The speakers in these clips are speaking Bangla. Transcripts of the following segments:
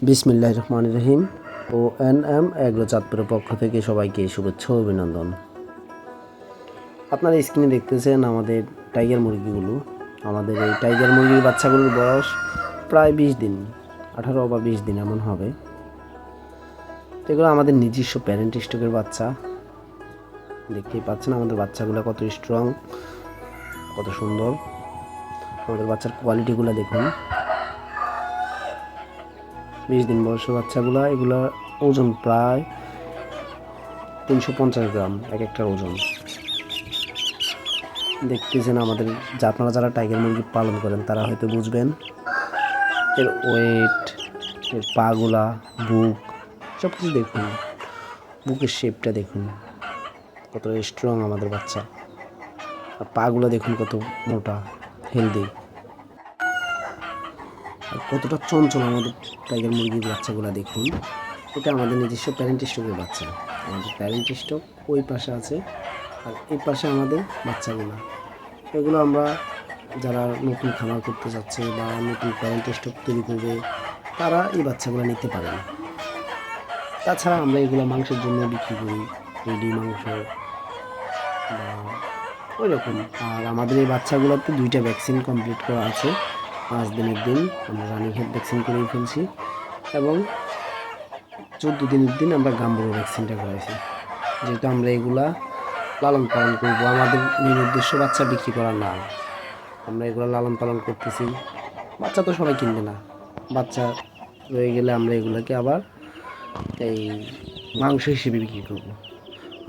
বিসমিল্লাহির রহমানির রহিম ও এনএম এগ্রো চাঁদপুরের পক্ষ থেকে সবাইকে শুভেচ্ছা ও অভিনন্দন। আপনারা স্ক্রিনে দেখতেছেন আমাদের টাইগার মুরগিগুলো। আমাদের এই টাইগার মুরগির বাচ্চাগুলোর বয়স প্রায় 20 দিন, 18 বা 20 দিন এমন হবে। এগুলো আমাদের নিজস্ব প্যারেন্ট স্টকের বাচ্চা। দেখতেই পাচ্ছেন আমাদের বাচ্চাগুলো কত স্ট্রং, কত সুন্দর। আমাদের বাচ্চার কোয়ালিটিগুলো দেখুন। 20 দিন বয়সের বাচ্চাগুলো, এগুলা ওজন প্রায় 350 গ্রাম এক একটার ওজন। দেখতেছেন আমাদের আপনারা যারা টাইগার মুরগি পালন করেন তারা হয়তো বুঝবেন। এর ওয়েট, এর পাগুলা, বুক, সব কিছু দেখুন। বুকের শেপটা দেখুন, কত স্ট্রং আমাদের বাচ্চা। আর পাগুলো দেখুন কত মোটা, হেলদি। আর কতটা চঞ্চল আমাদের টাইগার মুরগির বাচ্চাগুলো দেখুন। এটা আমাদের নিজস্ব প্যারেন্ট স্টকের বাচ্চা। আমাদের প্যারেন্ট স্টক ওই পাশে আছে, আর এই পাশে আমাদের বাচ্চাগুলো। এগুলো আমরা যারা নতুন খামার করতে যাচ্ছে বা নতুন প্যারেন্ট স্টক তৈরি করবে তারা এই বাচ্চাগুলো নিতে পারেন। তাছাড়া আমরা এগুলো মাংসের জন্য বিক্রি করি, রেডি মাংস বা ওই রকম। আর আমাদের এই বাচ্চাগুলোতে 2টা ভ্যাকসিন কমপ্লিট করা আছে। 5 দিনের দিন আমরা রানিং হেড ভ্যাকসিন করেই ফেলছি এবং 14 দিনের দিন আমরা গাম্বুরো ভ্যাকসিনটা করাইছি। যেহেতু আমরা এগুলা লালন পালন করবো, আমাদের মেন উদ্দেশ্য বাচ্চা বিক্রি করা না। আমরা এগুলো লালন পালন করতেছি। বাচ্চা তো সবাই কিনবে না, বাচ্চা রয়ে গেলে আমরা এগুলোকে আবার এই মাংস হিসেবে বিক্রি করবো।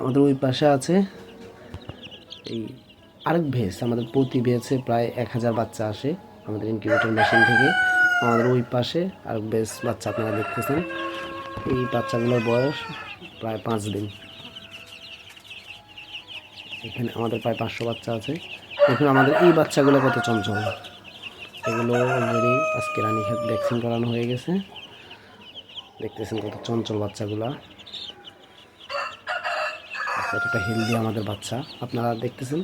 আমাদের ওই পাশে আছে এই আরেক ভেস। আমাদের প্রতি ভেসে প্রায় 1000 বাচ্চা আসে আমাদের ইনকিউবেটর মেশিন থেকে। আমাদের ওই পাশে আরেক ভেস বাচ্চা আপনারা দেখতেছেন। এই বাচ্চাগুলোর বয়স প্রায় 5 দিন। এখানে আমাদের প্রায় 500 বাচ্চা আছে। দেখুন আমাদের এই বাচ্চাগুলো কত চঞ্চল। এগুলো অলরেডি আজকে রানী হেড ভ্যাকসিন করানো হয়ে গেছে। দেখতেছেন কত চঞ্চল বাচ্চাগুলা, কতটা হেলদি আমাদের বাচ্চা আপনারা দেখতেছেন।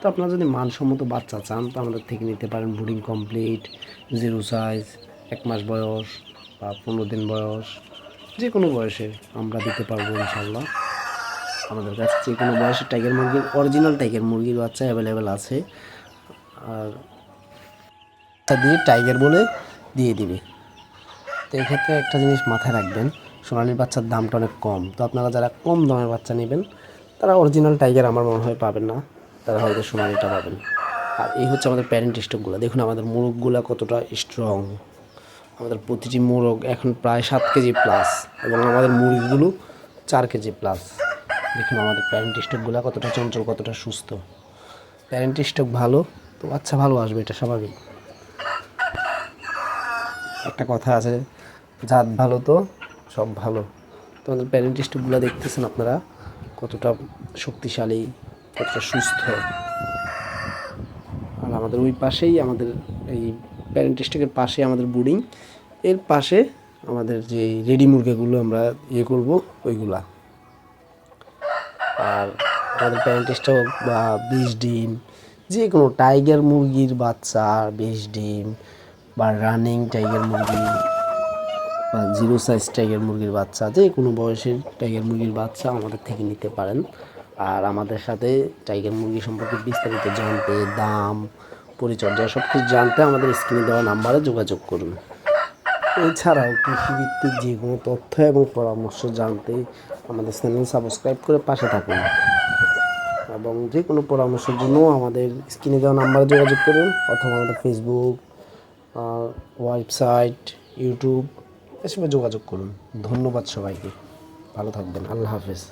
তো আপনারা যদি মানসম্মত বাচ্চা চান তো আমাদের থেকে নিতে পারেন। ব্রুডিং কমপ্লিট, 0 সাইজ, 1 মাস বয়স বা 15 দিন বয়স, যে কোনো বয়সে আমরা দিতে পারবো ইনশাল্লাহ। আমাদের কাছে যে কোনো বয়সের টাইগার মুরগির, অরিজিনাল টাইগার মুরগির বাচ্চা অ্যাভেলেবেল আছে। আর দিয়ে টাইগার বলে দিয়ে দিবে। তো এক্ষেত্রে একটা জিনিস মাথায় রাখবেন, সোনালির বাচ্চার দামটা অনেক কম। তো আপনারা যারা কম দামের বাচ্চা নেবেন তারা অরিজিনাল টাইগার আমার মনে হয় পাবেন না, তারা হয়তো সোনালিটা পাবেন। আর এই হচ্ছে আমাদের প্যারেন্ট স্টকগুলো। দেখুন আমাদের মোরগগুলো কতটা স্ট্রং। আমাদের প্রতিটি মোরগ এখন প্রায় 7 কেজি প্লাস এবং আমাদের মুরগিগুলো 4 কেজি প্লাস। দেখুন আমাদের প্যারেন্ট স্টকগুলো কতটা চঞ্চল, কতটা সুস্থ। প্যারেন্ট স্টক ভালো তো বাচ্চা ভালো আসবে, এটা স্বাভাবিক। একটা কথা আছে, জাত ভালো তো সব ভালো। তো আমাদের প্যারেন্ট স্টকগুলো দেখতেছেন আপনারা কতটা শক্তিশালী, কতটা সুস্থ। আর আমাদের ওই পাশেই আমাদের এই প্যারেন্ট স্টকের পাশে আমাদের ব্রুডিং, এর পাশে আমাদের যে রেডি মুরগিগুলো আমরা করব ওইগুলা। আর আমাদের প্যারেন্ট স্টক বা 20 ডিম, যে কোনো টাইগার মুরগির বাচ্চা 20 ডিম বা রানিং টাইগার মুরগি বা 0 সাইজ টাইগার মুরগির বাচ্চা, যে কোনো বয়সের টাইগার মুরগির বাচ্চা আমাদের থেকে নিতে পারেন। আর আমাদের সাথে টাইগার মুরগি সম্পর্কে বিস্তারিত জানতে, দাম, পরিচর্যা সব কিছু জানতে আমাদের স্ক্রিনে দেওয়া নাম্বারে যোগাযোগ করুন। এছাড়াও কৃষিভিত্তিক যে কোনো তথ্য এবং পরামর্শ জানতে আমাদের চ্যানেল সাবস্ক্রাইব করে পাশে থাকুন এবং যে কোনো পরামর্শের জন্য আমাদের স্ক্রিনে দেওয়া নাম্বারে যোগাযোগ করুন অথবা আমাদের ফেসবুক, ওয়েবসাইট, ইউটিউব এসবে যোগাযোগ করুন। ধন্যবাদ সবাইকে, ভালো থাকবেন। আল্লাহ হাফেজ।